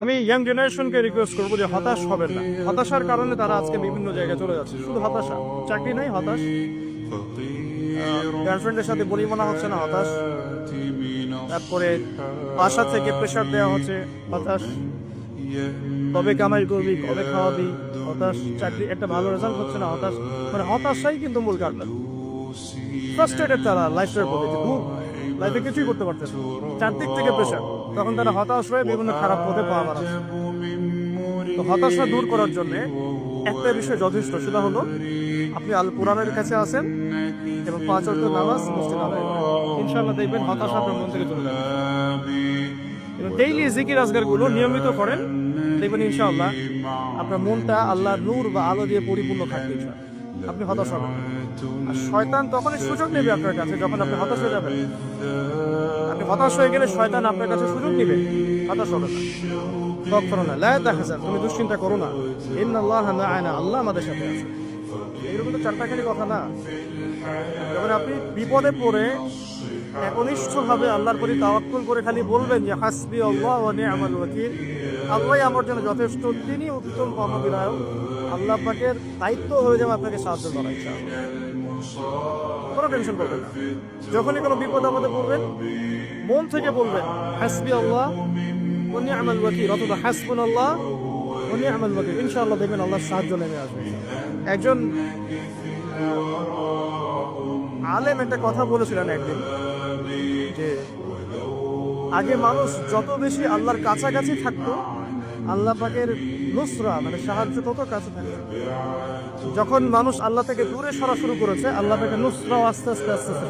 আমি young জেনারেশনকে request করবো যে হতাশ হবেন না। হতাশার কারণে তারা আজকে বিভিন্ন জায়গায় চলে যাচ্ছে। শুধু হতাশা, চাকরি নাই হতাশ, গার্লফ্রেন্ডের সাথে বনিবনা হচ্ছে না হতাশ, তারপরে বাসা থেকে প্রেশার দেওয়া হচ্ছে হতাশ, কবে কামাই করবি, কবে খাওয়াবি হতাশ, চাকরি একটা ভালো রেজাল্ট হচ্ছে না হতাশ। মানে হতাশাই কিন্তু মূল কারণ। ফ্রাস্ট্রেটেড তারা লাইফের প্রতি, লাইফে কিছুই করতে পারতেছে না, চারদিক থেকে প্রেশার, তখন তারা হতাশ হয়ে বিভিন্ন খারাপ পথে পা বাড়াচ্ছে। তো হতাশা দূর করার জন্য একটা বিষয় যথেষ্ট, সেটা হলো আপনি আল কোরআনের কাছে আসেন এবং 5 ওয়াক্ত নামাজ মসজিদে আদায় করেন। ইনশাআল্লাহ দেখবেন হতাশা আপনার মন থেকে চলে যাবে। এবং ডেইলি জিকির আজগারগুলো নিয়মিত করেন, দেখবেন ইনশাআল্লাহ আপনার মনটা আল্লাহর নূর বা আলো দিয়ে পরিপূর্ণ থাকবে। আপনি হতাশ হবেন। আর শয়তান তখনই সুযোগ নেবে আপনার কাছে যখন আপনি হতাশ হয়ে যাবেন। আপনি হতাশ হয়ে গেলে শয়তান আপনার কাছে সুযোগ নেবে। হতাশ হবে না, কখনো না। লা তাহজান, তুমি দুশ্চিন্তা করো না, ইন্নাল্লাহা মা'ানা, আল্লাহ আমাদের সাথে আছে। এরকম তো চারটাখানি কথা না। যখন আপনি বিপদে পড়ে একনিষ্ঠভাবে আল্লাহর প্রতি তাওয়াক্কুল করে খালি বলবেন যে হাসবি আল্লাহ ওয়া নি'মাল ওয়াকিল, আল্লাহই আমার জন্য যথেষ্ট, তিনি উত্তম কর্মবিধায়ক, আল্লাহ পাকের দায়িত্ব হয়ে যাবে আপনাকে সাহায্য করা। ইনশাআল্লাহ কোনো টেনশন করবেন না। যখনই কোনো বিপদ আপদে পড়বেন মন থেকে বলবেন হাসবি আল্লাহ ওয়া নি'মাল ওয়াকিল, অথবা হাসবুনাল্লাহ ওয়া নি'মাল ওয়াকিল। ইনশাআল্লাহ দেখবেন আল্লাহর সাহায্য নেমে আসবে। একজন আলেম একটা কথা বলেছিলেন একদিন যে আগে মানুষ যত বেশি আল্লাহর কাছাকাছি থাকতো, আল্লাহ পাকের নুসরা মানে সাহায্য তত কাছে থাকতো। যখন মানুষ আল্লাহ থেকে দূরে সরা শুরু করেছে, আল্লাহ পাকের নুসরাও আস্তে আস্তে আস্তে আস্তে